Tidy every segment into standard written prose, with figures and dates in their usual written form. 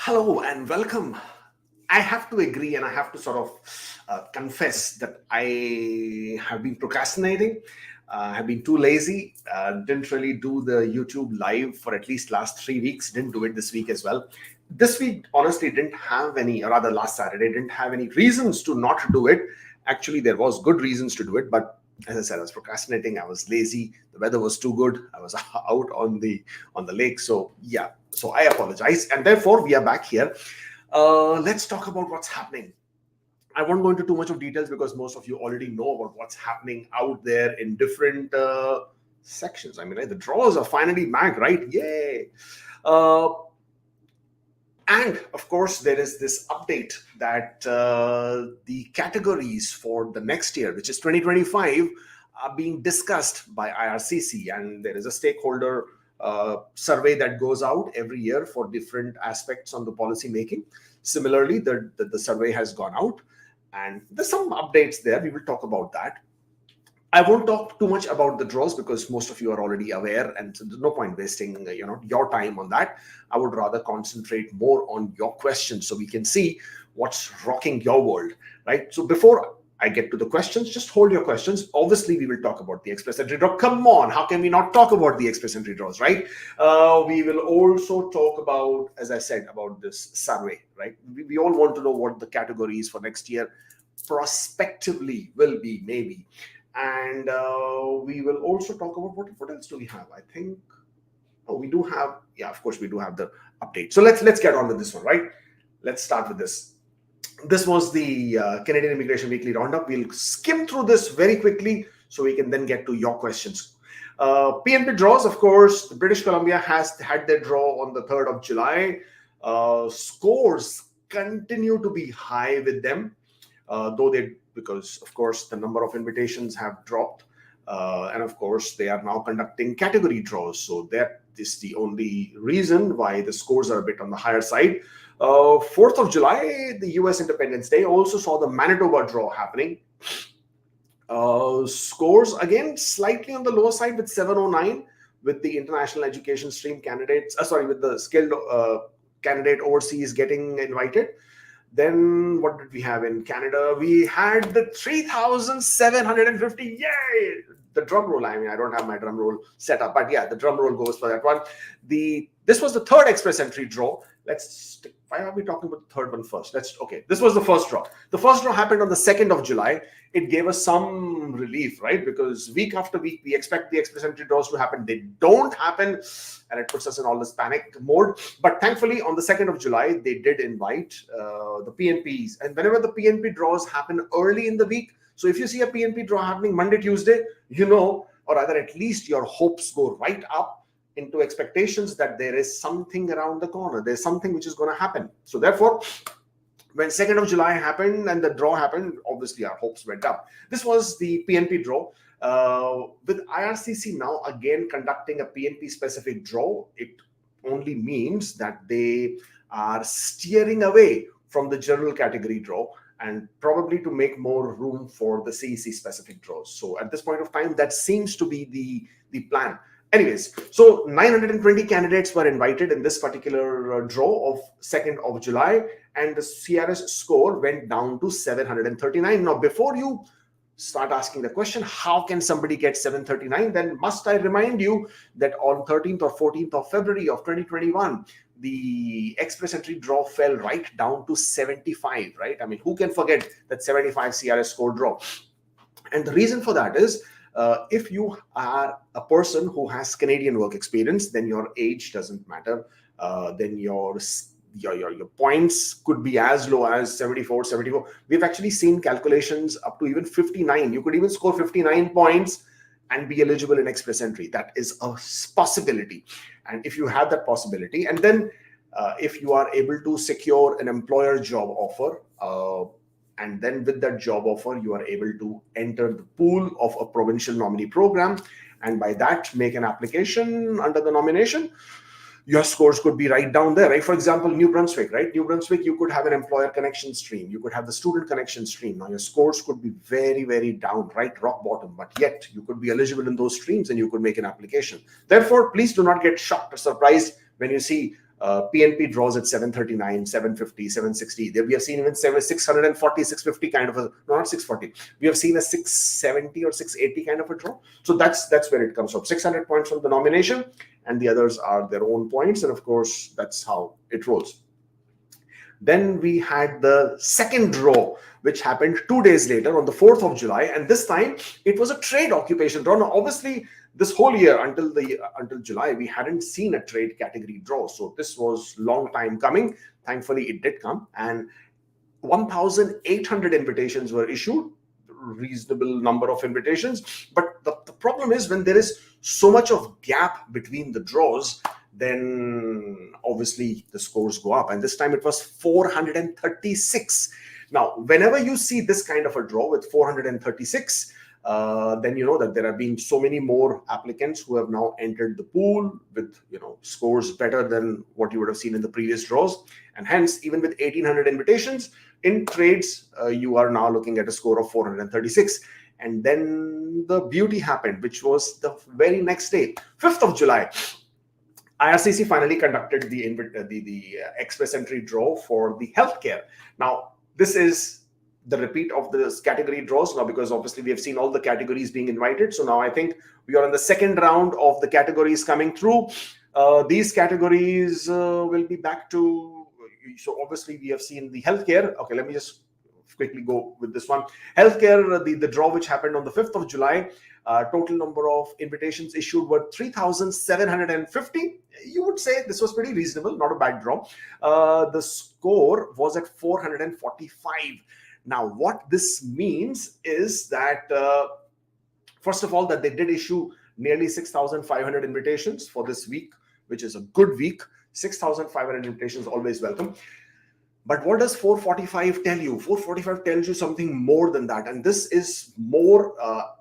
Hello and welcome. I have to agree and I have to sort of confess that I have been procrastinating. Have been too lazy. Didn't really do the YouTube live for at least last 3 weeks. Didn't do it this week as well. This week, honestly, didn't have any, or rather last Saturday, didn't have any reasons to not do it. Actually, there was good reasons to do it, but as I said, I was procrastinating. I was lazy. The weather was too good. I was out on the lake. So yeah, so I apologize. And therefore, we are back here. Let's talk about what's happening. I won't go into too much of details because most of you already know about what's happening out there in different sections. I mean, right, the draws are finally back, right? Yay! And of course, there is this update that the categories for the next year, which is 2025, are being discussed by IRCC. And there is a stakeholder survey that goes out every year for different aspects on the policy making. Similarly, the survey has gone out and there's some updates there. We will talk about that. I won't talk too much about the draws because most of you are already aware, and so there's no point wasting your time on that. I would rather concentrate more on your questions so we can see what's rocking your world, right? So before I get to the questions, just hold your questions. Obviously, we will talk about the express entry draw. Come on, how can we not talk about the express entry draws, right? We will also talk about, as I said, about this survey, right? We all want to know what the categories for next year prospectively will be, maybe. And we will also talk about what else do we have? I think, we do have, yeah, of course, we do have the update. So let's get on with this one, right? Let's start with this. This was the Canadian Immigration Weekly Roundup. We'll skim through this very quickly so we can then get to your questions. PNP draws, of course, British Columbia has had their draw on the 3rd of July. Scores continue to be high with them, because of course the number of invitations have dropped, and of course they are now conducting category draws, so that is the only reason why the scores are a bit on the higher side. 4th of July, the US Independence Day, also saw the Manitoba draw happening. Scores again slightly on the lower side with 709 with the international education stream candidates, with the skilled candidate overseas getting invited. Then what did we have in Canada? We had the 3,750. Yay! The drum roll. I mean, I don't have my drum roll set up, but yeah, the drum roll goes for that one. This was the third express entry draw. Why are we talking about the third one first? This was the first draw. The first draw happened on the 2nd of July. It gave us some relief, right? Because week after week, we expect the express entry draws to happen. They don't happen, and it puts us in all this panic mode. But thankfully, on the 2nd of July, they did invite the PNPs. And whenever the PNP draws happen early in the week, so if you see a PNP draw happening Monday, Tuesday, or rather at least your hopes go right up into expectations that there is something around the corner. There's something which is going to happen. So therefore, when 2nd of July happened and the draw happened, obviously our hopes went up. This was the PNP draw. With IRCC now again conducting a PNP specific draw, it only means that they are steering away from the general category draw and probably to make more room for the CEC specific draws. So at this point of time, that seems to be the plan. Anyways, so 920 candidates were invited in this particular draw of 2nd of July, and the CRS score went down to 739. Now, before you start asking the question, how can somebody get 739? Then must I remind you that on 13th or 14th of February of 2021, the express entry draw fell right down to 75, right? I mean, who can forget that 75 CRS score draw? And the reason for that is, if you are a person who has Canadian work experience, then your age doesn't matter. Then your points could be as low as 74, 74. We've actually seen calculations up to even 59. You could even score 59 points and be eligible in express entry. That is a possibility. And if you have that possibility, and then if you are able to secure an employer job offer, and then with that job offer, you are able to enter the pool of a provincial nominee program. And by that, make an application under the nomination. Your scores could be right down there, right? For example, New Brunswick, right? New Brunswick, you could have an employer connection stream. You could have the student connection stream. Now, your scores could be very, very down, right? Rock bottom. But yet, you could be eligible in those streams and you could make an application. Therefore, please do not get shocked or surprised when you see PNP draws at 739, 750, 760. We have seen even 640, 650 kind of a, no, not 640. We have seen a 670 or 680 kind of a draw. So that's where it comes from. 600 points from the nomination, and the others are their own points. And of course, that's how it rolls. Then we had the second draw, which happened 2 days later on the 4th of July. And this time it was a trade occupation draw. Now, obviously, this whole year until July, we hadn't seen a trade category draw. So this was long time coming. Thankfully, it did come. And 1,800 invitations were issued, reasonable number of invitations. But the problem is when there is so much of gap between the draws, then obviously the scores go up. And this time it was 436. Now, whenever you see this kind of a draw with 436, then you know that there have been so many more applicants who have now entered the pool with scores better than what you would have seen in the previous draws. And hence, even with 1,800 invitations in trades, you are now looking at a score of 436. And then the beauty happened, which was the very next day, 5th of July. IRCC finally conducted the express entry draw for the healthcare. Now, this is the repeat of this category draws now, because obviously we have seen all the categories being invited. So now I think we are in the second round of the categories coming through. These categories will be back to, so obviously we have seen the healthcare. Okay, let me just quickly go with this one. Healthcare, the draw which happened on the 5th of July, total number of invitations issued were 3,750. You would say this was pretty reasonable, not a bad draw. The score was at 445. Now, what this means is that, first of all, that they did issue nearly 6,500 invitations for this week, which is a good week. 6,500 invitations, always welcome. But what does 445 tell you? 445 tells you something more than that. And this is more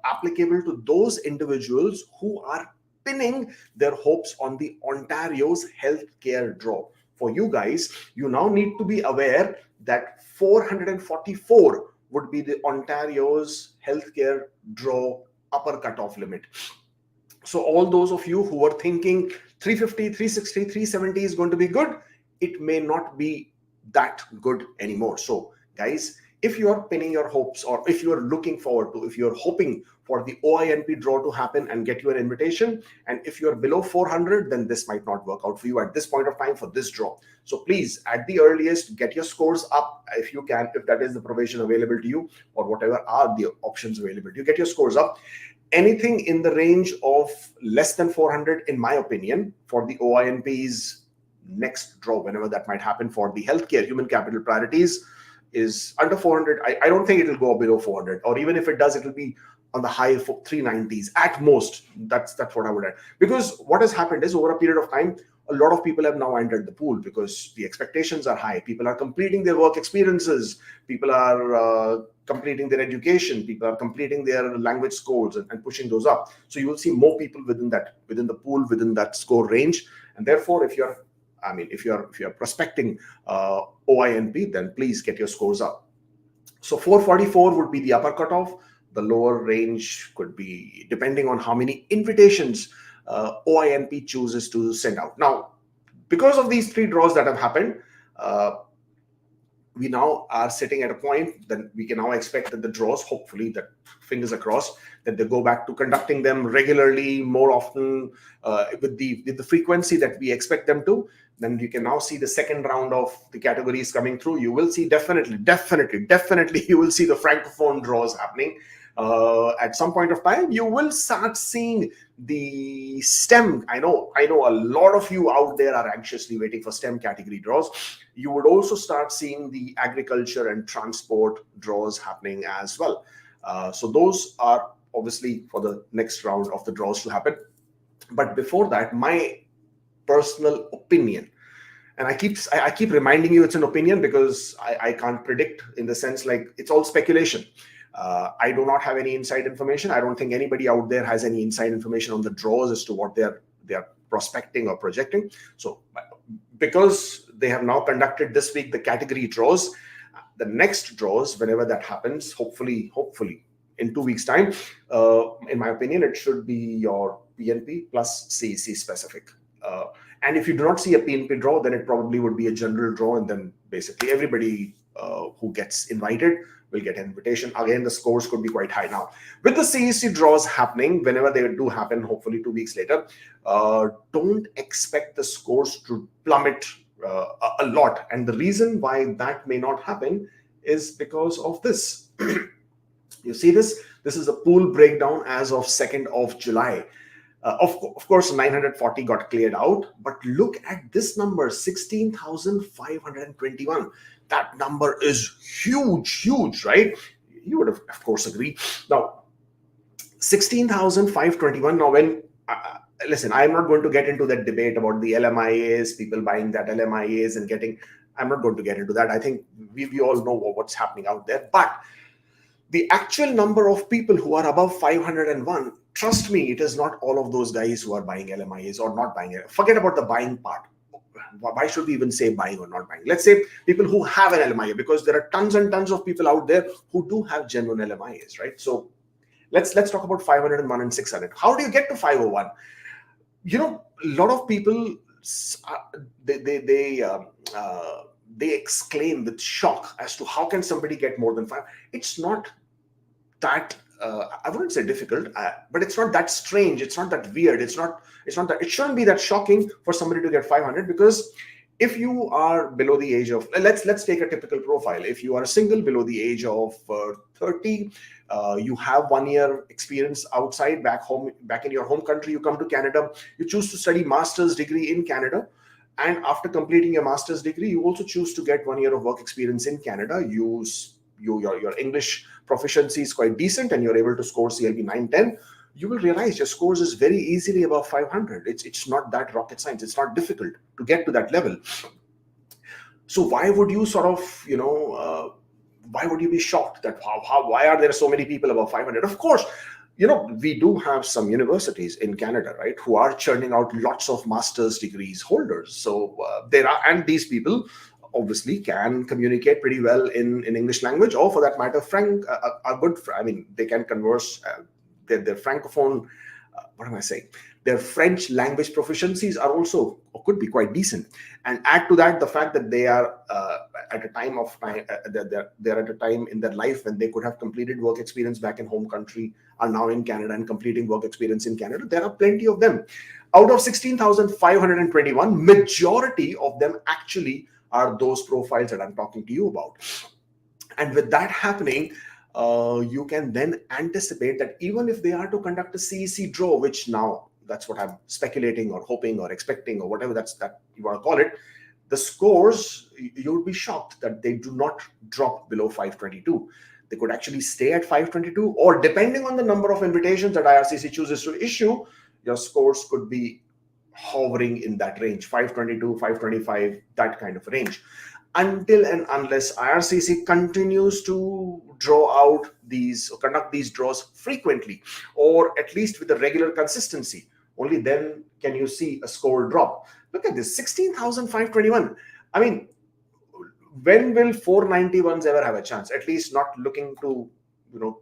applicable to those individuals who are pinning their hopes on the Ontario's healthcare draw. For you guys, you now need to be aware that 444 would be the Ontario's healthcare draw upper cutoff limit. So all those of you who are thinking 350, 360, 370 is going to be good, it may not be that good anymore. So guys, if you are pinning your hopes, or if you are looking forward to, if you're hoping for the OINP draw to happen and get you an invitation, and if you're below 400, then this might not work out for you at this point of time for this draw. So please, at the earliest, get your scores up if you can, if that is the provision available to you, or whatever are the options available to you. Get your scores up. Anything in the range of less than 400, in my opinion, for the OINP's next draw, whenever that might happen for the healthcare human capital priorities, is under 400. I don't think it will go below 400, or even if it does, it will be on the high 390s at most. That's what I would add. Because what has happened is, over a period of time, a lot of people have now entered the pool because the expectations are high. People are completing their work experiences. People are completing their education. People are completing their language scores and pushing those up. So you will see more people within the pool, within that score range. And therefore, if you're prospecting OINP, then please get your scores up. So 444 would be the upper cutoff. The lower range could be depending on how many invitations OINP chooses to send out. Now, because of these three draws that have happened, we now are sitting at a point that we can now expect that the draws, hopefully, that fingers are crossed, that they go back to conducting them regularly, more often, with the frequency that we expect them to. Then you can now see the second round of the categories coming through. You will see definitely, you will see the francophone draws happening. At some point of time, you will start seeing the STEM. I know a lot of you out there are anxiously waiting for STEM category draws. You would also start seeing the agriculture and transport draws happening as well. So those are obviously for the next round of the draws to happen. But before that, my personal opinion, and I keep reminding you it's an opinion because I can't predict, in the sense like it's all speculation. I do not have any inside information. I don't think anybody out there has any inside information on the draws as to what they are prospecting or projecting. So because they have now conducted this week the category draws, the next draws, whenever that happens, hopefully in 2 weeks' time, in my opinion, it should be your PNP plus CEC specific. And if you do not see a PNP draw, then it probably would be a general draw, and then basically everybody who gets invited will get an invitation. Again, the scores could be quite high. Now, with the CEC draws happening, whenever they do happen, hopefully 2 weeks later, don't expect the scores to plummet a lot. And the reason why that may not happen is because of this. You see this? This is a pool breakdown as of 2nd of July. Of course, 940 got cleared out, but look at this number, 16,521. That number is huge, right? You would have, of course, agree. Now, 16,521. Now, when listen, I'm not going to get into that debate about the LMIAs, people buying that LMIAs and getting. I'm not going to get into that. I think we all know what's happening out there. But the actual number of people who are above 501, trust me, it is not all of those guys who are buying LMIAs or not buying it. Forget about the buying part. Why should we even say buying or not buying? Let's say people who have an LMIA, because there are tons and tons of people out there who do have genuine LMIAs, right? So let's talk about 501 and 600. How do you get to 501? You know, a lot of people they exclaim with shock as to how can somebody get more than 5. It's not that I wouldn't say difficult, but it's not that strange. It's not that weird. It's not that, it shouldn't be that shocking for somebody to get 500, because if you are below the age of, let's take a typical profile. If you are a single below the age of 30, you have 1 year experience outside, back in your home country, you come to Canada, you choose to study master's degree in Canada. And after completing your master's degree, you also choose to get 1 year of work experience in Canada. Your English proficiency is quite decent and you're able to score CLB 910. You will realize your scores is very easily above 500. It's not that rocket science. It's not difficult to get to that level. So why would you sort of, why would you be shocked that why are there so many people above 500? Of course, we do have some universities in Canada, right, who are churning out lots of master's degrees holders. So and these people obviously can communicate pretty well in English language, or for that matter, they can converse. Their francophone, their French language proficiencies are also, or could be, quite decent. And add to that the fact that they are at a time in their life when they could have completed work experience back in home country, are now in Canada and completing work experience in Canada. There are plenty of them. Out of 16,521, majority of them actually are those profiles that I'm talking to you about. And with that happening, you can then anticipate that even if they are to conduct a CEC draw, which now that's what I'm speculating or hoping or expecting or whatever that you want to call it, the scores, you'll be shocked that they do not drop below 522. They could actually stay at 522, or depending on the number of invitations that IRCC chooses to issue, your scores could be hovering in that range, 522, 525, that kind of range. Until and unless IRCC continues to conduct these draws frequently, or at least with a regular consistency, only then can you see a score drop. Look at this, 16,521. I mean, when will 491s ever have a chance? At least not looking to,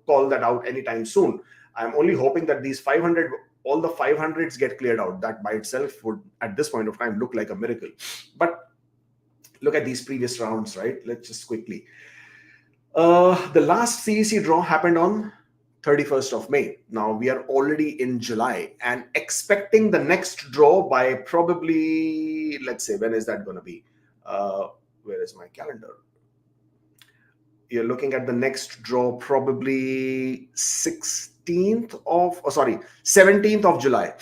call that out anytime soon. I'm only hoping that these 500, all the 500s get cleared out. That by itself would, at this point of time, look like a miracle. But look at these previous rounds, right? Let's just quickly. The last CEC draw happened on 31st of May. Now we are already in July and expecting the next draw by probably, let's say, when is that going to be? Where is my calendar? You're looking at the next draw probably 17th of July.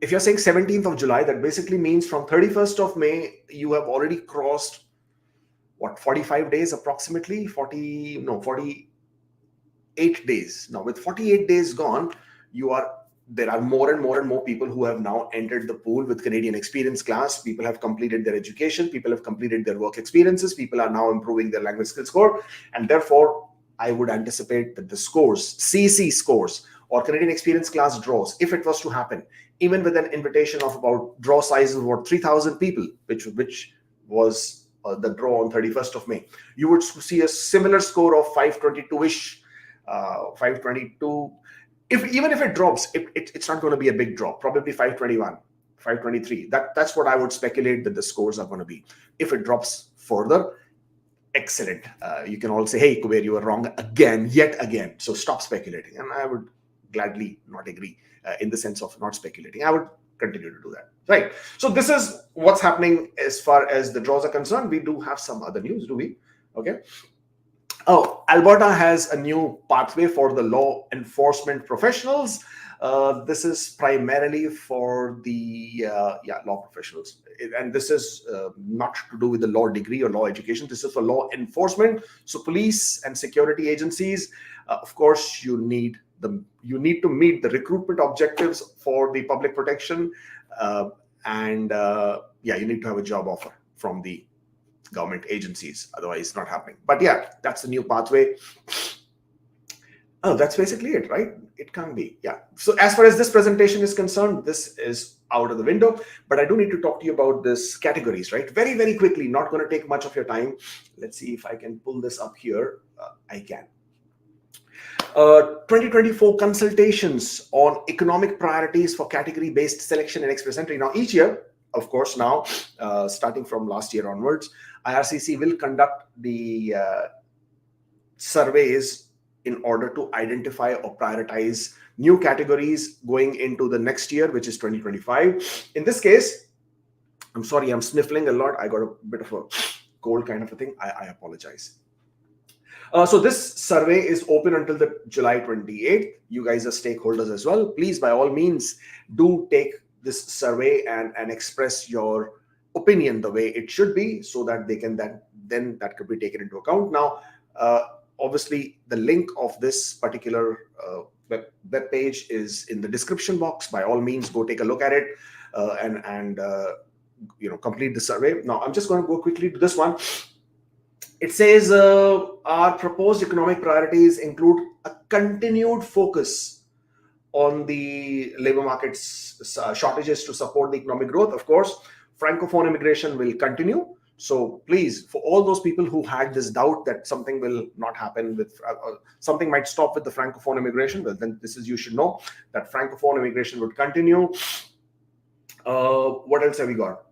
If you're saying 17th of July, that basically means from 31st of May, you have already crossed, 45 days approximately? 48 days. Now, with 48 days gone, there are more and more people who have now entered the pool with Canadian experience class. People have completed their education. People have completed their work experiences. People are now improving their language skill score. And therefore, I would anticipate that the scores, CEC scores, or Canadian experience class draws, if it was to happen, even with an invitation of about draw sizes of about 3,000 people, which was the draw on 31st of May, you would see a similar score of 522-ish, 522. Even if it drops, it's not going to be a big drop, probably 521. 523. That's what I would speculate that the scores are going to be. If it drops further, excellent. You can all say, hey, Kubeir, you were wrong again, yet again. So stop speculating. And I would gladly not agree in the sense of not speculating. I would continue to do that. Right. So this is what's happening as far as the draws are concerned. We do have some other news, do we? Okay. Oh, Alberta has a new pathway for the law enforcement professionals. This is primarily for the law professionals, and this is not to do with the law degree or law education. This is for law enforcement. So police and security agencies, of course, you need to meet the recruitment objectives for the public protection, and you need to have a job offer from the government agencies, otherwise it's not happening. But yeah, that's the new pathway. Oh, that's basically it, right? It can't be. Yeah. So as far as this presentation is concerned, this is out of the window, but I do need to talk to you about this categories, right? Very, very quickly, not going to take much of your time. Let's see if I can pull this up here. I can. 2024 consultations on economic priorities for category-based selection and express entry. Now, each year, of course, now, starting from last year onwards, IRCC will conduct the surveys in order to identify or prioritize new categories going into the next year, which is 2025. In this case, I'm sorry, I'm sniffling a lot. I got a bit of a cold kind of a thing. I apologize. So this survey is open until the July 28th. You guys are stakeholders as well. Please, by all means, do take this survey and express your opinion the way it should be, so that they can then that could be taken into account. Now, obviously, the link of this particular web page is in the description box. By all means, go take a look at it and complete the survey. Now, I'm just going to go quickly to this one. It says our proposed economic priorities include a continued focus on the labor market's shortages to support the economic growth. Of course, Francophone immigration will continue. So please, for all those people who had this doubt that something will not happen with, something might stop with the Francophone immigration, well, then you should know that Francophone immigration would continue. What else have we got?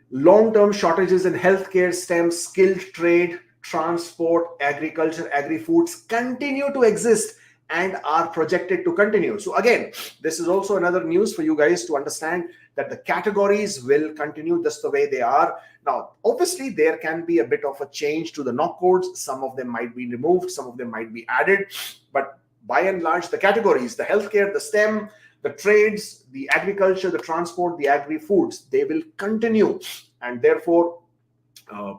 Long-term shortages in healthcare, STEM, skilled trade, transport, agriculture, agri-foods continue to exist and are projected to continue. So again, this is also another news for you guys to understand that the categories will continue just the way they are. Now, obviously, there can be a bit of a change to the NOC codes. Some of them might be removed, some of them might be added. But by and large, the categories, the healthcare, the STEM, the trades, the agriculture, the transport, the agri-foods, they will continue. And therefore,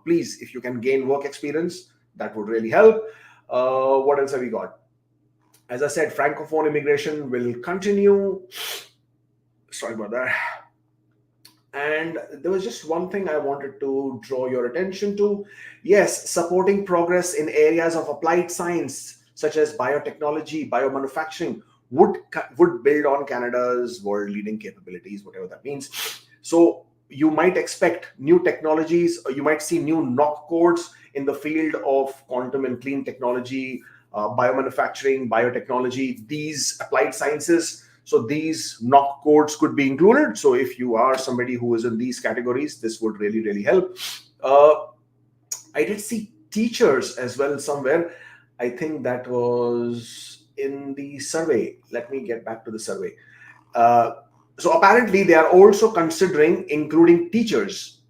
please, if you can gain work experience, that would really help. What else have we got? As I said, Francophone immigration will continue. Sorry about that. And there was just one thing I wanted to draw your attention to. Yes, supporting progress in areas of applied science, such as biotechnology, biomanufacturing, would build on Canada's world-leading capabilities, whatever that means. So you might expect new technologies, or you might see new NOC codes in the field of quantum and clean technology, biomanufacturing, biotechnology, these applied sciences. So these NOC codes could be included. So if you are somebody who is in these categories, this would really, really help. I did see teachers as well somewhere. I think that was in the survey. Let me get back to the survey. So apparently they are also considering including teachers.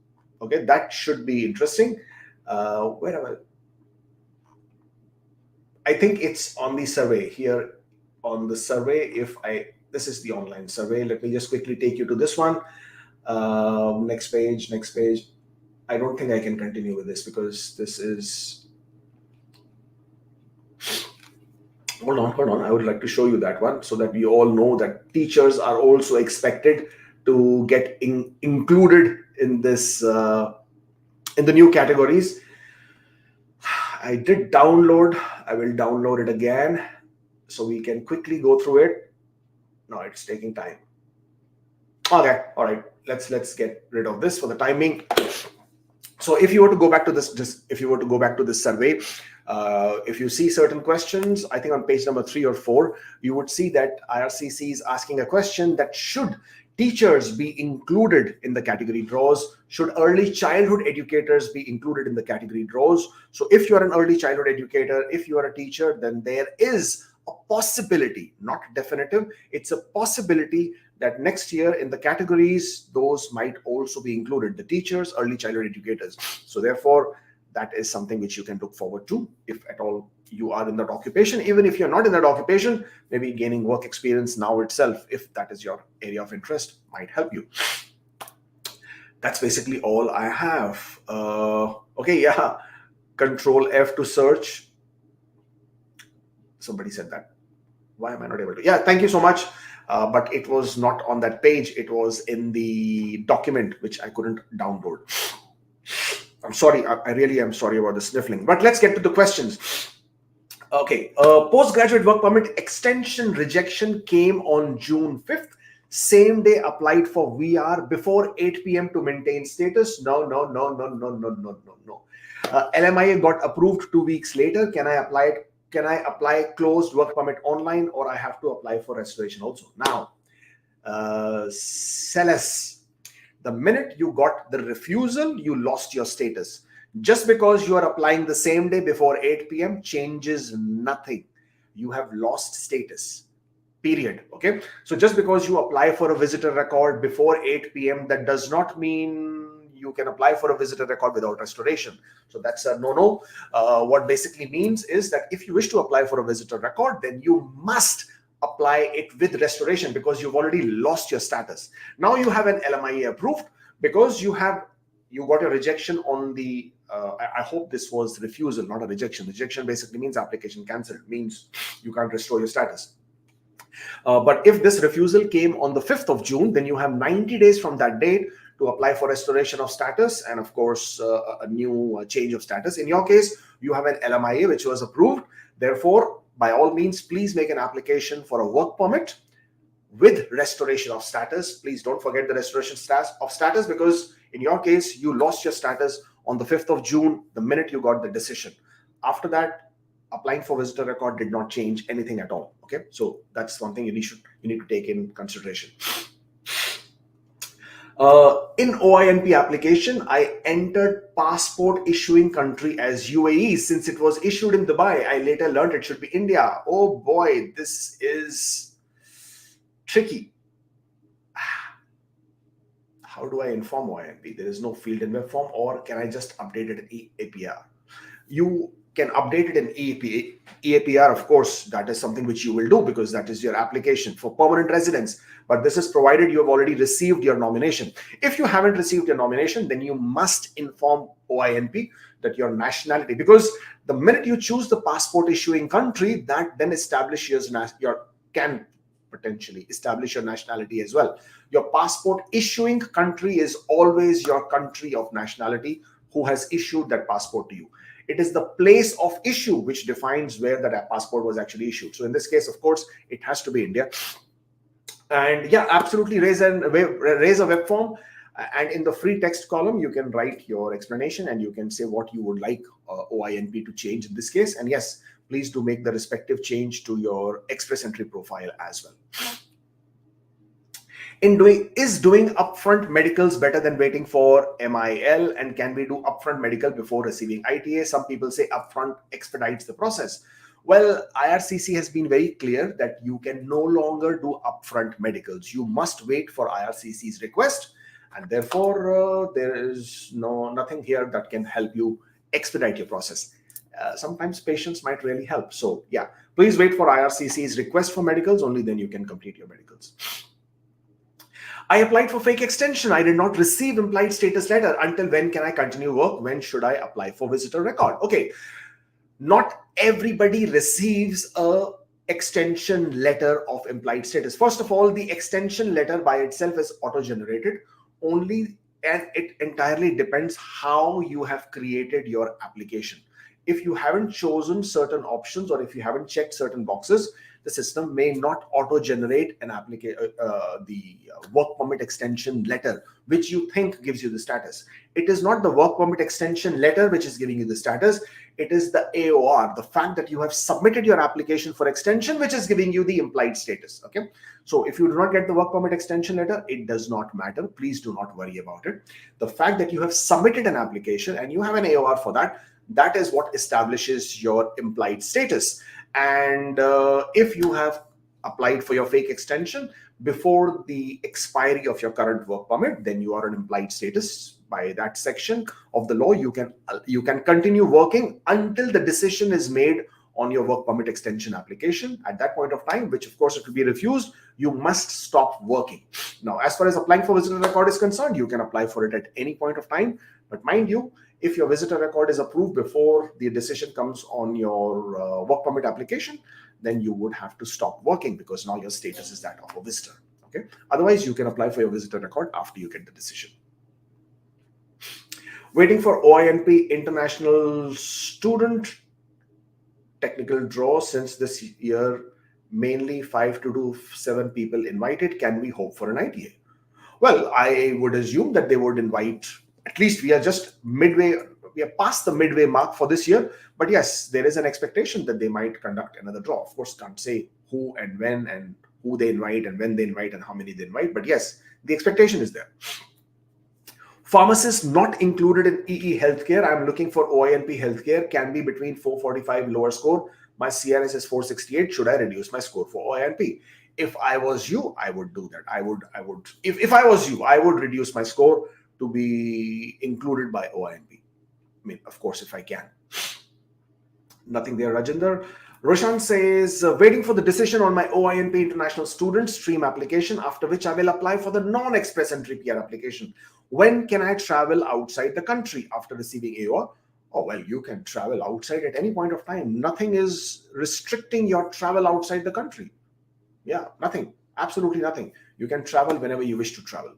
Okay, that should be interesting. Where I think it's on the survey here. On the survey, this is the online survey. Let me just quickly take you to this one. Next page. I don't think I can continue with this because this is. Hold on. I would like to show you that one so that we all know that teachers are also expected to get included in this, in the new categories. I did download. I will download it again so we can quickly go through it. No, it's taking time. Okay, all right. Let's get rid of this for the timing. So if you were to go back to this, survey, if you see certain questions, I think on page number 3 or 4, you would see that IRCC is asking a question that should teachers be included in the category draws? Should early childhood educators be included in the category draws? So if you are an early childhood educator, if you are a teacher, then there is a possibility, not definitive, it's a possibility that next year in the categories, those might also be included, the teachers, early childhood educators. So therefore, that is something which you can look forward to if at all you are in that occupation. Even if you're not in that occupation, maybe gaining work experience now itself, if that is your area of interest, might help you. That's basically all I have. Okay, yeah. Control F to search. Somebody said that. Why am I not able to? Yeah, thank you so much. But it was not on that page. It was in the document, which I couldn't download. I'm sorry. I really am sorry about the sniffling. But let's get to the questions. Okay. Postgraduate work permit extension rejection came on June 5th. Same day applied for VR before 8 p.m. to maintain status. No. LMIA got approved 2 weeks later. Can I apply closed work permit online, or I have to apply for restoration also? Now, Celes, the minute you got the refusal, you lost your status. Just because you are applying the same day before 8 p.m. changes nothing. You have lost status. Period. Okay. So just because you apply for a visitor record before 8 p.m., that does not mean you can apply for a visitor record without restoration. So that's a no-no. What basically means is that if you wish to apply for a visitor record, then you must apply it with restoration because you've already lost your status. Now you have an LMIA approved because you got a rejection on the, I hope this was refusal, not a rejection. Rejection basically means application cancelled, means you can't restore your status. But if this refusal came on the 5th of June, then you have 90 days from that date to apply for restoration of status and, of course, a new change of status. In your case, you have an LMIA which was approved. Therefore, by all means, please make an application for a work permit with restoration of status. Please don't forget the restoration of status because in your case, you lost your status on the 5th of June, the minute you got the decision. After that, applying for visitor record did not change anything at all. Okay, so that's one thing you need to take in consideration. In OINP application, I entered passport issuing country as UAE. Since it was issued in Dubai, I later learned it should be India. Oh boy, this is tricky. How do I inform OINP? There is no field in web form, or can I just update it in EAPR? You can update it in EAPR, of course. That is something which you will do because that is your application for permanent residence. But this is provided you have already received your nomination. If you haven't received your nomination, then you must inform OINP that your nationality, because the minute you choose the passport issuing country, that then can potentially establish your nationality as well. Your passport issuing country is always your country of nationality who has issued that passport to you. It is the place of issue which defines where that passport was actually issued. So in this case, of course, it has to be India. And yeah, absolutely raise a web form. And in the free text column, you can write your explanation and you can say what you would like OINP to change in this case. And yes, please do make the respective change to your Express Entry profile as well. Is doing upfront medicals better than waiting for MIL, and can we do upfront medical before receiving ITA? Some people say upfront expedites the process. Well, IRCC has been very clear that you can no longer do upfront medicals. You must wait for IRCC's request, and therefore there is nothing here that can help you expedite your process. Sometimes patients might really help. So yeah, please wait for IRCC's request for medicals. Only then you can complete your medicals. I applied for fake extension. I did not receive implied status letter. Until when can I continue work? When should I apply for visitor record? Okay, not everybody receives a extension letter of implied status. First of all, the extension letter by itself is auto-generated only, and it entirely depends how you have created your application. If you haven't chosen certain options or if you haven't checked certain boxes, the system may not auto-generate an work permit extension letter, which you think gives you the status. It is not the work permit extension letter which is giving you the status. It is the AOR, the fact that you have submitted your application for extension, which is giving you the implied status. Okay. So if you do not get the work permit extension letter, it does not matter. Please do not worry about it. The fact that you have submitted an application and you have an AOR for that, that is what establishes your implied status. And if you have applied for your fake extension before the expiry of your current work permit, then you are an implied status. By that section of the law, you can continue working until the decision is made on your work permit extension application. At that point of time, which of course it will be refused, you must stop working. Now, as far as applying for visitor record is concerned, you can apply for it at any point of time. But mind you, if your visitor record is approved before the decision comes on your work permit application, then you would have to stop working because now your status is that of a visitor. Okay. Otherwise, you can apply for your visitor record after you get the decision. Waiting for OINP International Student Technical Draw since this year, mainly 5 to 7 people invited. Can we hope for an ITA? Well, I would assume that they would invite, at least we are just midway, we are past the midway mark for this year. But yes, there is an expectation that they might conduct another draw. Of course, can't say who and when and who they invite and when they invite and how many they invite. But yes, the expectation is there. Pharmacists not included in EE healthcare. I'm looking for OINP healthcare. Can be between 445 lower score. My CRS is 468. Should I reduce my score for OINP? If I was you, I would do that. If I was you, I would reduce my score to be included by OINP. I mean, of course, if I can. Nothing there, Rajinder. Roshan says, waiting for the decision on my OINP International Student Stream application, after which I will apply for the non-express entry PR application. When can I travel outside the country after receiving AOR? Oh, well, you can travel outside at any point of time. Nothing is restricting your travel outside the country. Yeah, nothing. Absolutely nothing. You can travel whenever you wish to travel.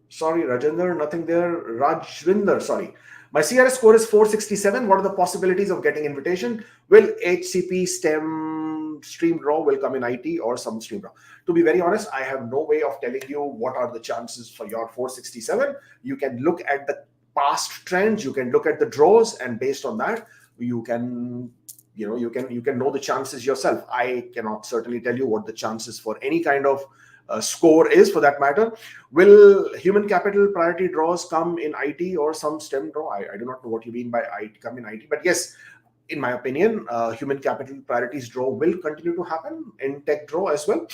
Sorry, Rajendra, nothing there. Rajvinder, sorry. My CRS score is 467. What are the possibilities of getting invitation? Will HCP STEM stream draw will come in IT or some stream draw? To be very honest, I have no way of telling you what are the chances for your 467. You can look at the past trends. You can look at the draws, and based on that, you can know the chances yourself. I cannot certainly tell you what the chances for any kind of score is for that matter. Will human capital priority draws come in IT or some STEM draw? I do not know what you mean by IT come in IT, but yes, in my opinion, human capital priorities draw will continue to happen in tech draw as well.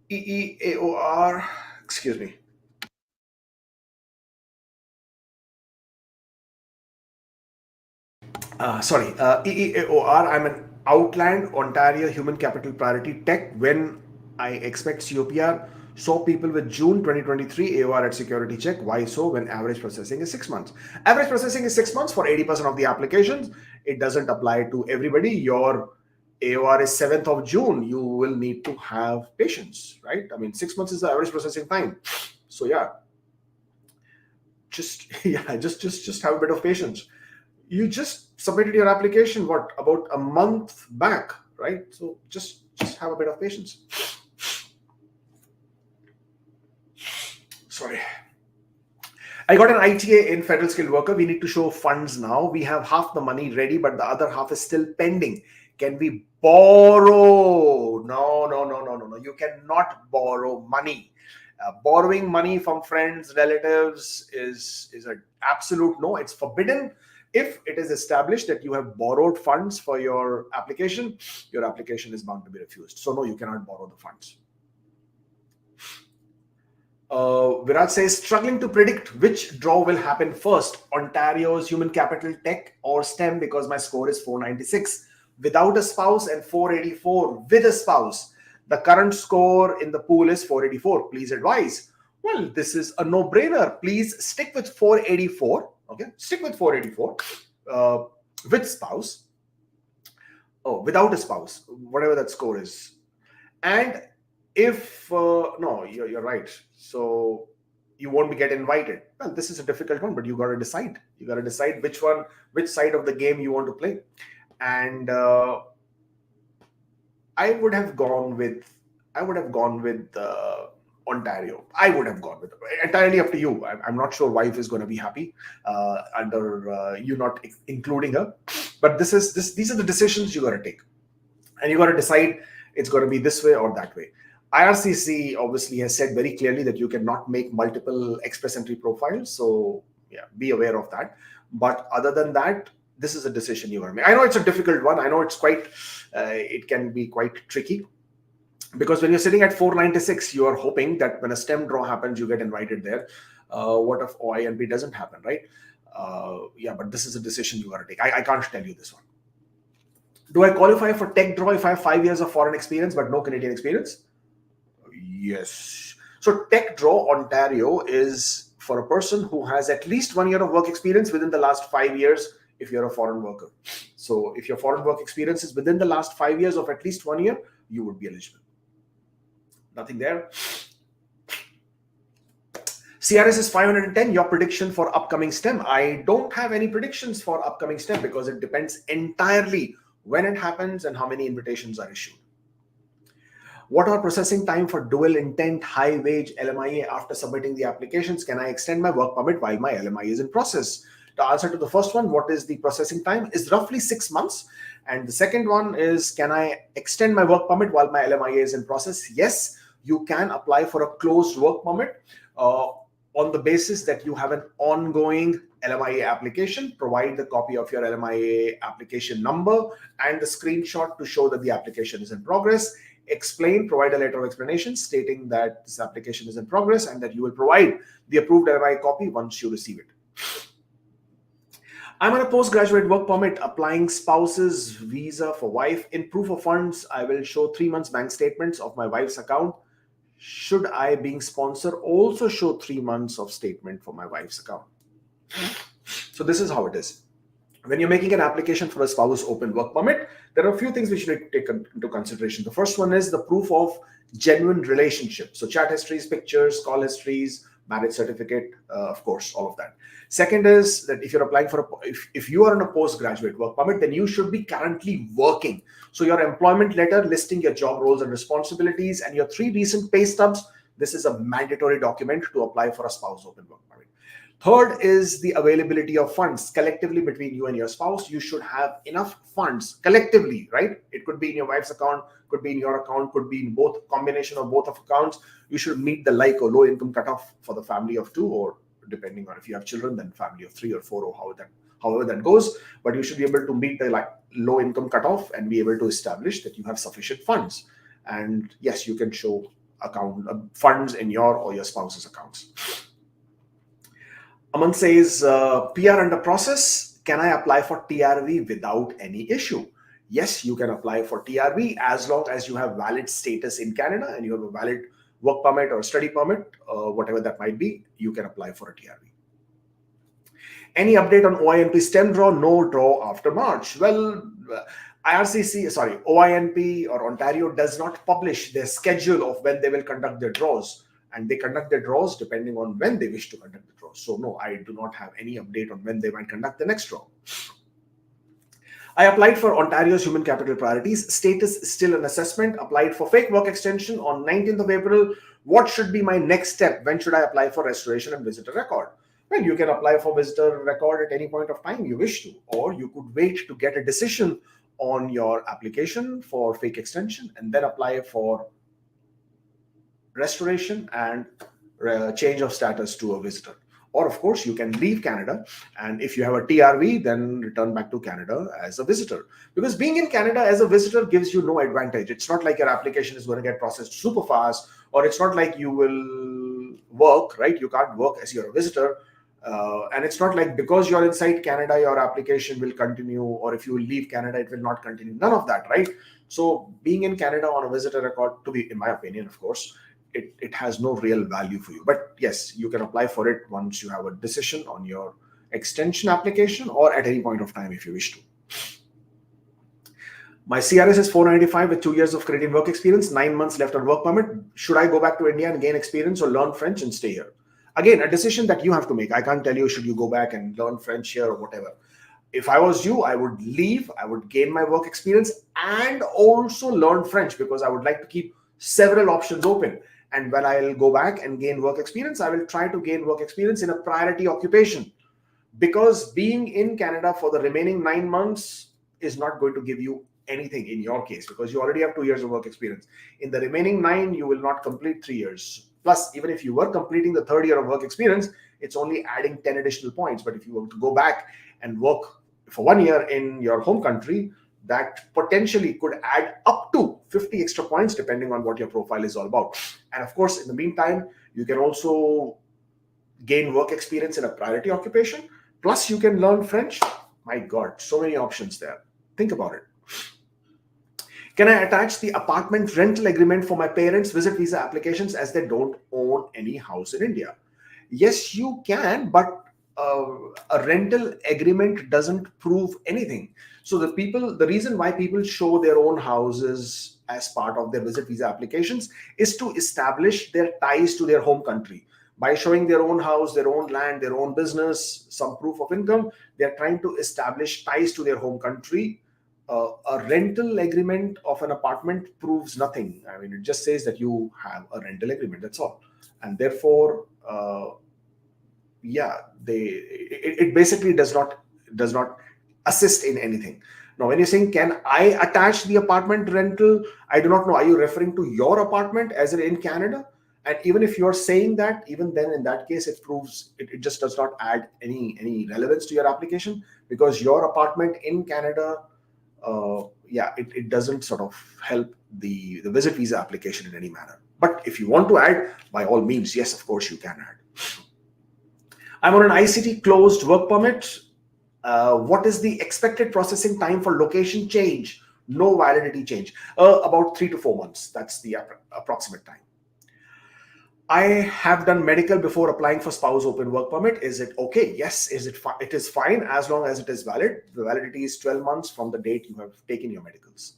EEAOR, excuse me. EEAOR, I'm an Outland, Ontario Human Capital Priority Tech. When I expect COPR, saw people with June 2023 AOR at security check. Why so? When average processing is 6 months. Average processing is 6 months for 80% of the applications. It doesn't apply to everybody. Your AOR is 7th of June. You will need to have patience, right? I mean, 6 months is the average processing time. So yeah, just have a bit of patience. You just submitted your application, what, about a month back, right? So just have a bit of patience. Sorry. I got an ITA in federal skilled worker. We need to show funds now. We have half the money ready, but the other half is still pending. Can we borrow? No. You cannot borrow money. Borrowing money from friends, relatives is an absolute no. It's forbidden. If it is established that you have borrowed funds for your application is bound to be refused. So no, you cannot borrow the funds. Virat says, struggling to predict which draw will happen first, Ontario's Human Capital Tech or STEM, because my score is 496 without a spouse and 484 with a spouse. The current score in the pool is 484. Please advise. Well, this is a no-brainer. Please stick with 484. Okay, stick with 484 with spouse. Oh, without a spouse, whatever that score is. And if no, you're right. So you won't get invited. Well, this is a difficult one, but you got to decide. You got to decide which side of the game you want to play. And I would have gone with Ontario. I would have gone with entirely up to you. I'm not sure wife is going to be happy under you not including her, but these are the decisions you got to take, and you got to decide it's going to be this way or that way. IRCC obviously has said very clearly that you cannot make multiple express entry profiles, so yeah, be aware of that. But other than that, this is a decision you got to make. I know it's a difficult one. I know it's quite it can be quite tricky, because when you're sitting at 496, you are hoping that when a stem draw happens, you get invited there. What if OINP doesn't happen, right? Yeah, but this is a decision you got to take. I can't tell you this one. Do I qualify for tech draw if I have 5 years of foreign experience but no Canadian experience? Yes. So tech draw Ontario is for a person who has at least 1 year of work experience within the last 5 years if you're a foreign worker. So if your foreign work experience is within the last 5 years of at least 1 year, you would be eligible. Nothing there. CRS is 510. Your prediction for upcoming STEM. I don't have any predictions for upcoming STEM because it depends entirely when it happens and how many invitations are issued. What are processing time for dual intent high wage LMIA after submitting the applications? Can I extend my work permit while my LMIA is in process? The answer to the first one, what is the processing time, is roughly 6 months. And the second one is, can I extend my work permit while my LMIA is in process? Yes, you can apply for a closed work permit on the basis that you have an ongoing LMIA application. Provide the copy of your LMIA application number and the screenshot to show that the application is in progress. Provide a letter of explanation stating that this application is in progress and that you will provide the approved LMIA copy once you receive it. I'm on a postgraduate work permit applying spouse's visa for wife. In proof of funds, I will show 3 months bank statements of my wife's account. Should I, being sponsor, also show 3 months of statement for my wife's account? So this is how it is. When you're making an application for a spouse open work permit, there are a few things we should take into consideration. The first one is the proof of genuine relationship. So chat histories, pictures, call histories, marriage certificate, of course, all of that. Second is that if you're applying for if you are on a postgraduate work permit, then you should be currently working. So your employment letter listing your job roles and responsibilities and your 3 recent pay stubs, this is a mandatory document to apply for a spouse open work permit. Third is the availability of funds collectively between you and your spouse. You should have enough funds collectively, right? It could be in your wife's account, could be in your account, could be in both, combination of both of accounts. You should meet the like or low income cutoff for the family of 2, or depending on if you have children, then family of 3 or 4, or however that goes. But you should be able to meet the low income cutoff and be able to establish that you have sufficient funds. And yes, you can show funds in your or your spouse's accounts. Aman says, PR under process. Can I apply for TRV without any issue? Yes, you can apply for TRV as long as you have valid status in Canada and you have a valid work permit or study permit, whatever that might be, you can apply for a TRV. Any update on OINP STEM draw? No draw after March. Well, OINP or Ontario does not publish their schedule of when they will conduct their draws. And they conduct their draws depending on when they wish to conduct the draws. So no, I do not have any update on when they might conduct the next draw. I applied for Ontario's Human Capital Priorities. Status still an assessment. Applied for fake work extension on 19th of April. What should be my next step? When should I apply for restoration and visitor record? Well, you can apply for visitor record at any point of time you wish to, or you could wait to get a decision on your application for fake extension and then apply for restoration and change of status to a visitor. Or of course, you can leave Canada, and if you have a TRV, then return back to Canada as a visitor. Because being in Canada as a visitor gives you no advantage. It's not like your application is going to get processed super fast, or it's not like you will work, right? You can't work as you're a visitor. And it's not like because you're inside Canada, your application will continue, or if you leave Canada, it will not continue. None of that, right? So being in Canada on a visitor record, to be, in my opinion, of course, it has no real value for you. But yes, you can apply for it once you have a decision on your extension application, or at any point of time if you wish to. My CRS is 495 with 2 years of Canadian work experience, 9 months left on work permit. Should I go back to India and gain experience or learn French and stay here? Again, a decision that you have to make. I can't tell you, should you go back and learn French here or whatever. If I was you, I would leave, I would gain my work experience and also learn French, because I would like to keep several options open. And when I'll go back and gain work experience, I will try to gain work experience in a priority occupation, because being in Canada for the remaining 9 months is not going to give you anything in your case, because you already have 2 years of work experience. In the remaining 9, you will not complete 3 years. Plus, even if you were completing the 3rd year of work experience, it's only adding 10 additional points. But if you were to go back and work for 1 year in your home country, that potentially could add up to 50 extra points depending on what your profile is all about. And of course, in the meantime, you can also gain work experience in a priority occupation. Plus, you can learn French. My God, so many options there. Think about it. Can I attach the apartment rental agreement for my parents' visit visa applications, as they don't own any house in India? Yes, you can, but a rental agreement doesn't prove anything. So the reason why people show their own houses as part of their visit visa applications is to establish their ties to their home country. By showing their own house, their own land, their own business, some proof of income, they're trying to establish ties to their home country. A rental agreement of an apartment proves nothing. I mean, it just says that you have a rental agreement, that's all. And therefore, it basically does not assist in anything. Now, when you're saying, can I attach the apartment rental, I do not know, are you referring to your apartment as in Canada? And even if you're saying that, even then in that case, it proves it just does not add any relevance to your application, because your apartment in Canada, it doesn't sort of help the visit visa application in any manner. But if you want to add, by all means, yes, of course you can add. I'm on an ICT closed work permit. What is the expected processing time for location change? No validity change. About 3 to 4 months. That's the approximate time. I have done medical before applying for spouse open work permit. Is it okay? Yes. It is fine as long as it is valid. The validity is 12 months from the date you have taken your medicals.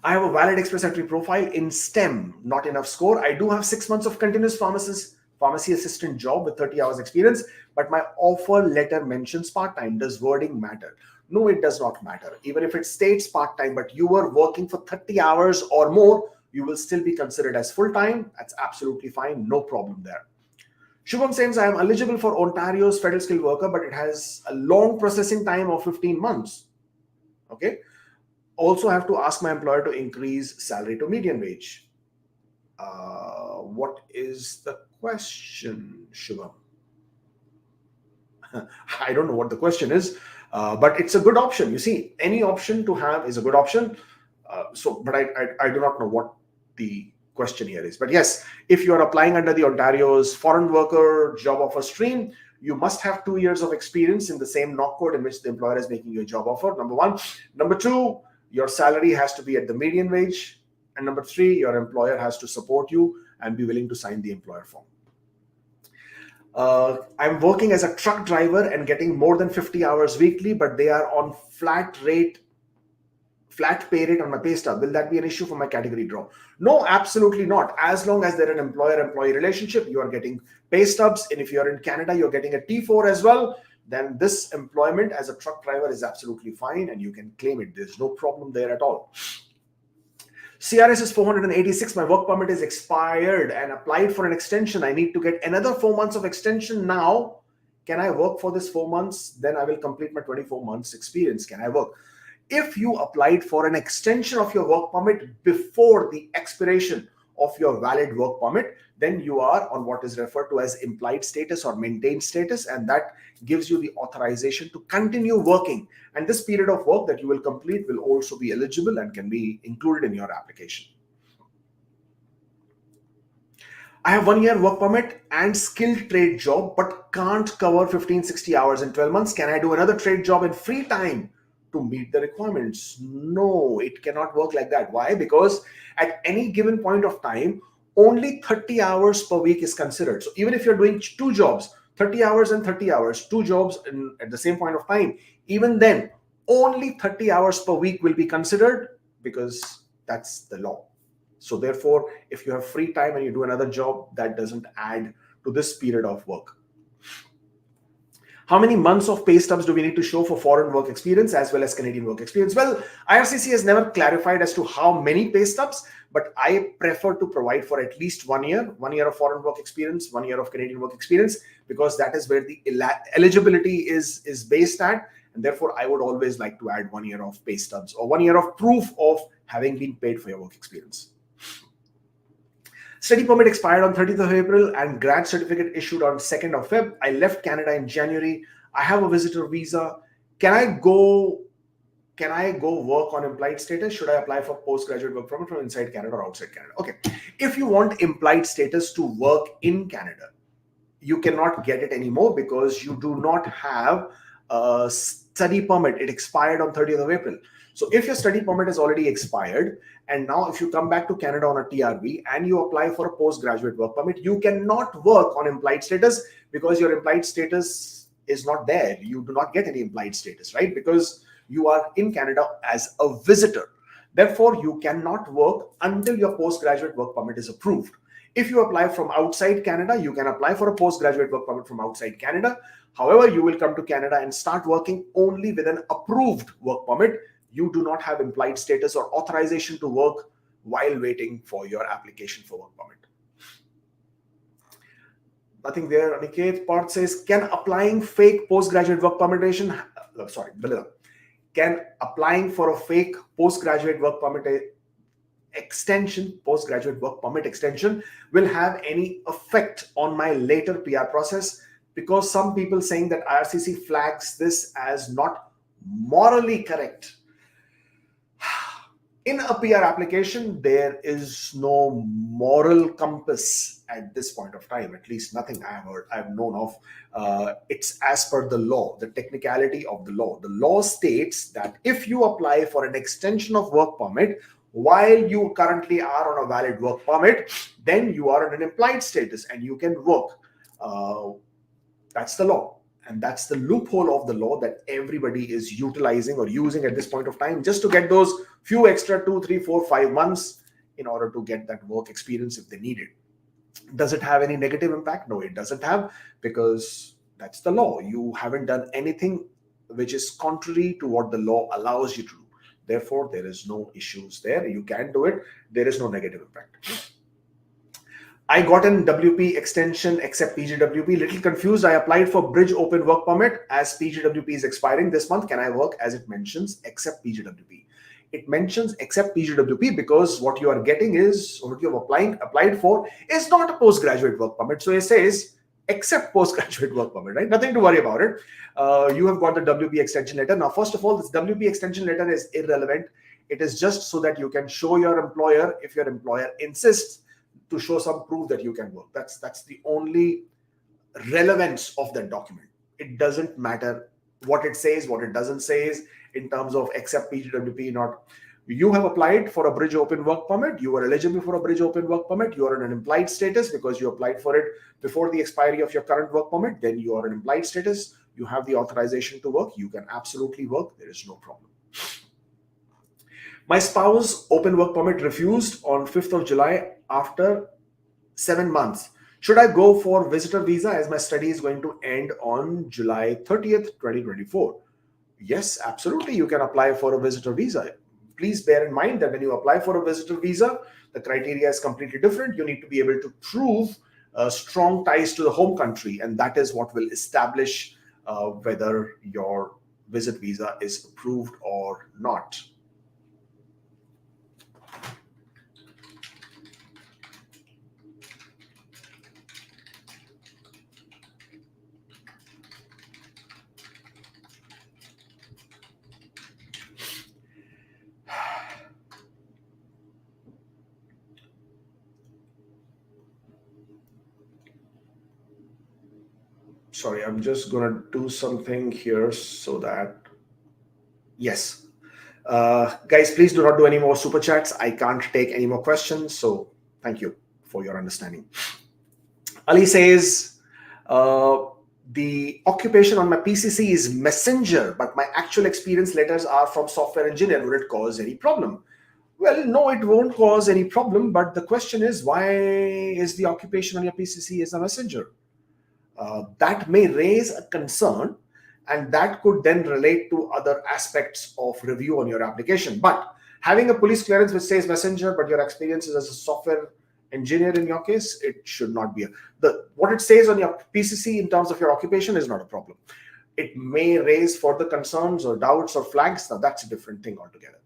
I have a valid express entry profile in STEM, not enough score. I do have 6 months of continuous pharmacy assistant job with 30 hours experience, but my offer letter mentions part-time. Does wording matter? No, it does not matter. Even if it states part-time, but you were working for 30 hours or more, you will still be considered as full-time. That's absolutely fine. No problem there. Shubham says, I am eligible for Ontario's federal skilled worker, but it has a long processing time of 15 months. Okay. Also have to ask my employer to increase salary to median wage. What is the question, Shubham? I don't know what the question is, but it's a good option. You see, any option to have is a good option. But I do not know what the question here is. But yes, if you are applying under the Ontario's foreign worker job offer stream, you must have 2 years of experience in the same NOC code in which the employer is making you a job offer, number one. Number two, your salary has to be at the median wage. And number three, your employer has to support you and be willing to sign the employer form. I'm working as a truck driver and getting more than 50 hours weekly, but they are on flat pay rate on my pay stub. Will that be an issue for my category drop? No, absolutely not. As long as they're an employer-employee relationship, you are getting pay stubs. And if you're in Canada, you're getting a T4 as well. Then this employment as a truck driver is absolutely fine and you can claim it. There's no problem there at all. CRS is 486. My work permit is expired and applied for an extension. I need to get another 4 months of extension now. Can I work for this 4 months? Then I will complete my 24 months experience. Can I work? If you applied for an extension of your work permit before the expiration of your valid work permit, then you are on what is referred to as implied status or maintained status, and that gives you the authorization to continue working. And this period of work that you will complete will also be eligible and can be included in your application. I have 1 year work permit and skilled trade job, but can't cover 15-60 hours in 12 months. Can I do another trade job in free time to meet the requirements? No, it cannot work like that. Why? Because at any given point of time, only 30 hours per week is considered. So even if you're doing 2 jobs, 30 hours and 30 hours, 2 jobs at the same point of time, even then, only 30 hours per week will be considered because that's the law. So therefore, if you have free time and you do another job, that doesn't add to this period of work. How many months of pay stubs do we need to show for foreign work experience as well as Canadian work experience? Well, IRCC has never clarified as to how many pay stubs, but I prefer to provide for at least 1 year, 1 year of foreign work experience, 1 year of Canadian work experience, because that is where the eligibility is based at. And therefore, I would always like to add 1 year of pay stubs or 1 year of proof of having been paid for your work experience. Study permit expired on 30th of April and grad certificate issued on 2nd of Feb. I left Canada in January. I have a visitor visa. Can I go work on implied status? Should I apply for postgraduate work permit from inside Canada or outside Canada? Okay. If you want implied status to work in Canada, you cannot get it anymore because you do not have a study permit. It expired on 30th of April. So if your study permit is already expired, and now if you come back to Canada on a TRV and you apply for a postgraduate work permit, you cannot work on implied status because your implied status is not there. You do not get any implied status, right? Because you are in Canada as a visitor. Therefore, you cannot work until your postgraduate work permit is approved. If you apply from outside Canada, you can apply for a postgraduate work permit from outside Canada. However, you will come to Canada and start working only with an approved work permit. You do not have implied status or authorization to work while waiting for your application for work permit. Nothing there. Aniket Part says, can applying fake postgraduate work permission, can applying for a fake postgraduate work permit extension will have any effect on my later PR process? Because some people saying that IRCC flags this as not morally correct. In a PR application, there is no moral compass at this point of time, at least nothing I've known of. It's as per the law, the technicality of the law. The law states that if you apply for an extension of work permit while you currently are on a valid work permit, then you are in an implied status and you can work. That's the law. And that's the loophole of the law that everybody is utilizing or using at this point of time, just to get those few extra 2, 3, 4, 5 months in order to get that work experience if they need it. Does it have any negative impact? No, it doesn't have, because that's the law. You haven't done anything which is contrary to what the law allows you to do. Therefore, there is no issues there. You can do it. There is no negative impact. I got an WP extension except PGWP. Little confused. I applied for Bridge Open Work Permit as PGWP is expiring this month. Can I work as it mentions except PGWP? It mentions except PGWP because what you are getting is, or what you have applied for is not a postgraduate work permit. So it says except postgraduate work permit, right? Nothing to worry about it. You have got the WP extension letter. Now, first of all, this WP extension letter is irrelevant. It is just so that you can show your employer, if your employer insists, to show some proof that you can work. That's the only relevance of that document. It doesn't matter what it says, what it doesn't say in terms of accept PGWP, not. You have applied for a Bridge Open Work Permit. You are eligible for a Bridge Open Work Permit. You are in an implied status because you applied for it before the expiry of your current work permit. Then you are in implied status. You have the authorization to work. You can absolutely work. There is no problem. My spouse open work permit refused on 5th of July after 7 months. Should I go for visitor visa as my study is going to end on July 30th, 2024? Yes, absolutely. You can apply for a visitor visa. Please bear in mind that when you apply for a visitor visa, the criteria is completely different. You need to be able to prove strong ties to the home country, and that is what will establish whether your visit visa is approved or not. Sorry, I'm just going to do something here so that, yes. Guys, please do not do any more super chats. I can't take any more questions. So thank you for your understanding. Ali says, the occupation on my PCC is messenger, but my actual experience letters are from software engineer. Would it cause any problem? Well, no, it won't cause any problem. But the question is, why is the occupation on your PCC as a messenger? That may raise a concern, and that could then relate to other aspects of review on your application. But having a police clearance which says messenger, but your experience is as a software engineer in your case, it should not be what it says on your PCC in terms of your occupation is not a problem. It may raise further concerns or doubts or flags. Now that's a different thing altogether.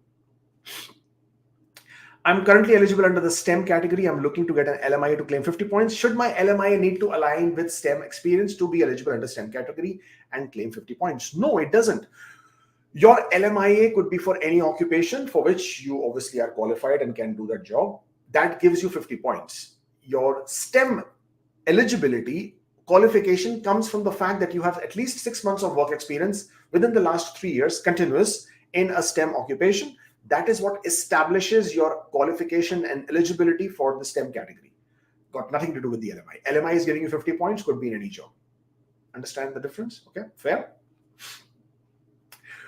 I'm currently eligible under the STEM category. I'm looking to get an LMIA to claim 50 points. Should my LMIA need to align with STEM experience to be eligible under STEM category and claim 50 points? No, it doesn't. Your LMIA could be for any occupation for which you obviously are qualified and can do that job. That gives you 50 points. Your STEM eligibility qualification comes from the fact that you have at least 6 months of work experience within the last 3 years continuous in a STEM occupation. That is what establishes your qualification and eligibility for the STEM category. Got nothing to do with the LMI. LMI is giving you 50 points, could be in any job. Understand the difference? Okay, fair?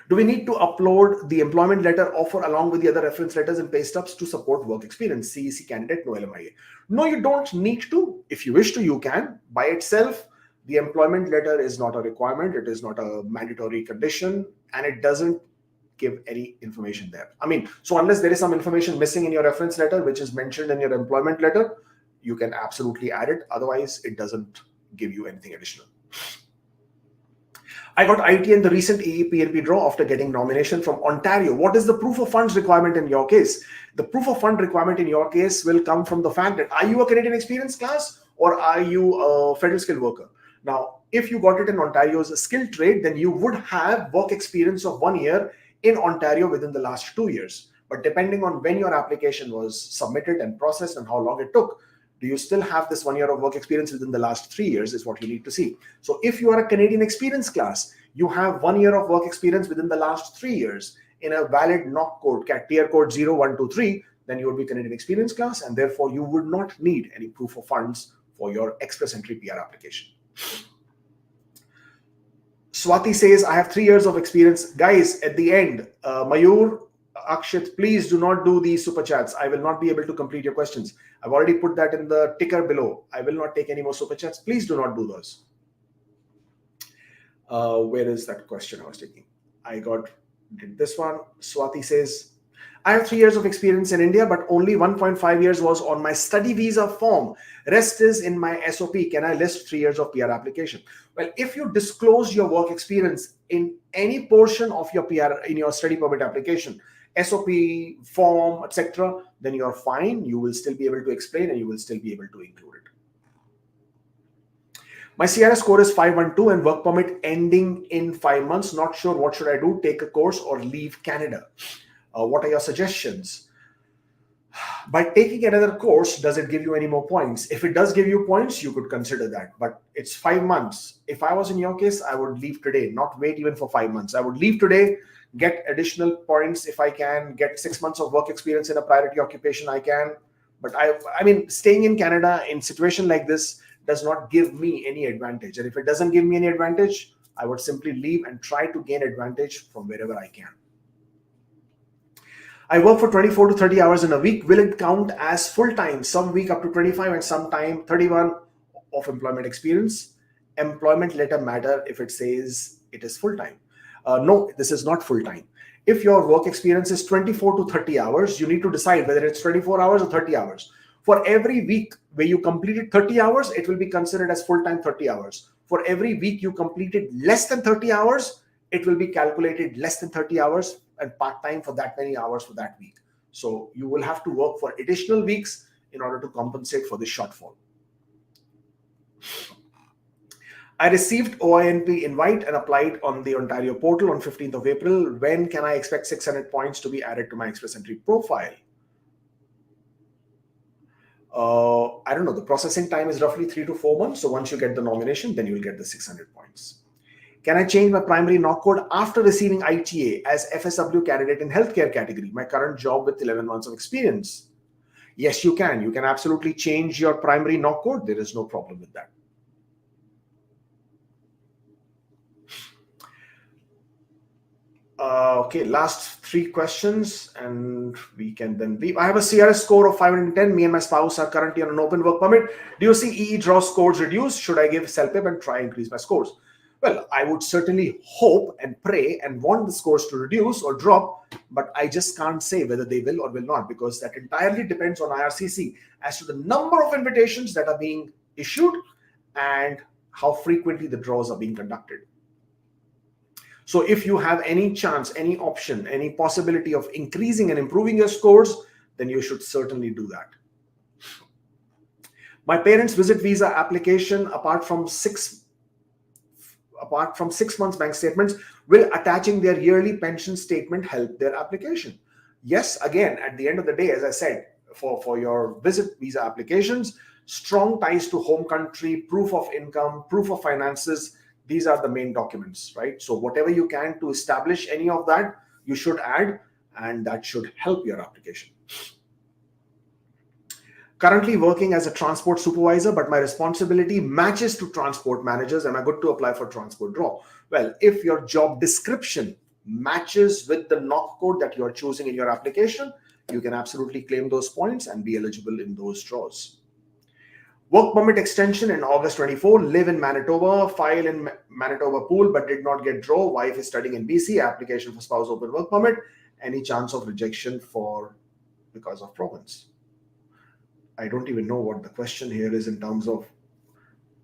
Do we need to upload the employment letter offer along with the other reference letters and pay stubs to support work experience? CEC candidate, no LMIA. No, you don't need to. If you wish to, you can. By itself, the employment letter is not a requirement. It is not a mandatory condition, and it doesn't give any information there. I mean, so unless there is some information missing in your reference letter, which is mentioned in your employment letter, you can absolutely add it. Otherwise, it doesn't give you anything additional. I got IT in the recent EEPNP draw after getting nomination from Ontario. What is the proof of funds requirement in your case? The proof of fund requirement in your case will come from the fact that are you a Canadian experience class or are you a federal skilled worker? Now, if you got it in Ontario's skilled trade, then you would have work experience of 1 year in Ontario within the last 2 years. But depending on when your application was submitted and processed and how long it took, do you still have this 1 year of work experience within the last 3 years is what you need to see. So if you are a Canadian experience class, you have 1 year of work experience within the last 3 years in a valid NOC code, tier code 0123, then you would be Canadian experience class, and therefore you would not need any proof of funds for your express entry PR application. Swati says, I have 3 years of experience. Guys, at the end, Mayur, Akshit, please do not do these super chats. I will not be able to complete your questions. I've already put that in the ticker below. I will not take any more super chats. Please do not do those. Where is that question I was taking? Did this one. Swati says, I have 3 years of experience in India, but only 1.5 years was on my study visa form. Rest is in my SOP. Can I list 3 years of PR application? Well, if you disclose your work experience in any portion of your PR, in your study permit application, SOP, form, etc., then you're fine. You will still be able to explain and you will still be able to include it. My CRS score is 512 and work permit ending in 5 months. Not sure what should I do, take a course or leave Canada? What are your suggestions? By taking another course, does it give you any more points? If it does give you points, you could consider that. But it's 5 months. If I was in your case, I would leave today, not wait even for 5 months. I would leave today, get additional points if I can, get 6 months of work experience in a priority occupation, I can. But I mean, staying in Canada in situation like this does not give me any advantage. And if it doesn't give me any advantage, I would simply leave and try to gain advantage from wherever I can. I work for 24 to 30 hours in a week. Will it count as full-time? Some week up to 25 and some time 31 of employment experience. Employment letter matter if it says it is full-time. No, this is not full-time. If your work experience is 24 to 30 hours, you need to decide whether it's 24 hours or 30 hours. For every week where you completed 30 hours, it will be considered as full-time 30 hours. For every week you completed less than 30 hours, it will be calculated less than 30 hours and part-time for that many hours for that week. So you will have to work for additional weeks in order to compensate for the shortfall. I received OINP invite and applied on the Ontario portal on 15th of April. When can I expect 600 points to be added to my express entry profile? I don't know. The processing time is roughly 3 to 4 months. So once you get the nomination, then you will get the 600 points. Can I change my primary NOC code after receiving ITA as FSW candidate in healthcare category? My current job with 11 months of experience. Yes, you can. You can absolutely change your primary NOC code. There is no problem with that. Okay, last 3 questions and we can then leave. I have a CRS score of 510. Me and my spouse are currently on an open work permit. Do you see EE draw scores reduce? Should I give self-pip and try increase my scores? Well, I would certainly hope and pray and want the scores to reduce or drop, but I just can't say whether they will or will not, because that entirely depends on IRCC as to the number of invitations that are being issued and how frequently the draws are being conducted. So if you have any chance, any option, any possibility of increasing and improving your scores, then you should certainly do that. My parents' visit visa application, apart from 6 months bank statements, will attaching their yearly pension statement help their application? Yes, again, at the end of the day, as I said, for your visit visa applications, strong ties to home country, proof of income, proof of finances, these are the main documents, right? So whatever you can to establish any of that, you should add, and that should help your application. Currently working as a transport supervisor, but my responsibility matches to transport managers. Am I good to apply for transport draw? Well, if your job description matches with the NOC code that you are choosing in your application, you can absolutely claim those points and be eligible in those draws. Work permit extension in August 24, live in Manitoba, file in Manitoba pool, but did not get draw. Wife is studying in BC, application for spouse open work permit. Any chance of rejection because of province? I don't even know what the question here is in terms of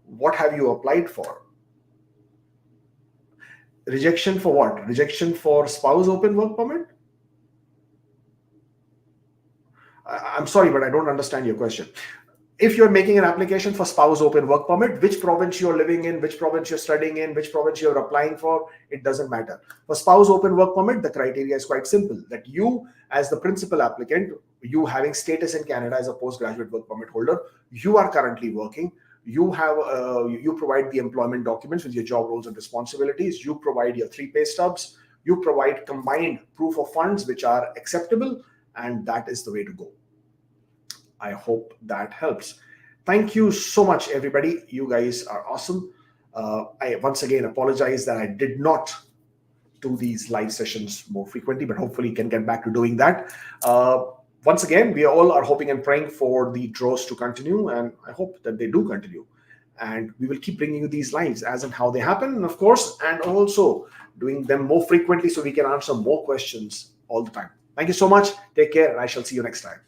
what have you applied for? Rejection for what? Rejection for spouse open work permit? I'm sorry, but I don't understand your question. If you're making an application for spouse open work permit, which province you're living in, which province you're studying in, which province you're applying for, it doesn't matter. For spouse open work permit, the criteria is quite simple, that you as the principal applicant, you having status in Canada as a postgraduate work permit holder, you are currently working, you have you provide the employment documents with your job roles and responsibilities, you provide your 3 pay stubs, you provide combined proof of funds which are acceptable, and that is the way to go. I hope that helps. Thank you so much, everybody. You guys are awesome. I once again apologize that I did not do these live sessions more frequently, but hopefully can get back to doing that. Once again, we all are hoping and praying for the draws to continue, and I hope that they do continue. And we will keep bringing you these lives as and how they happen, of course, and also doing them more frequently so we can answer more questions all the time. Thank you so much. Take care, and I shall see you next time.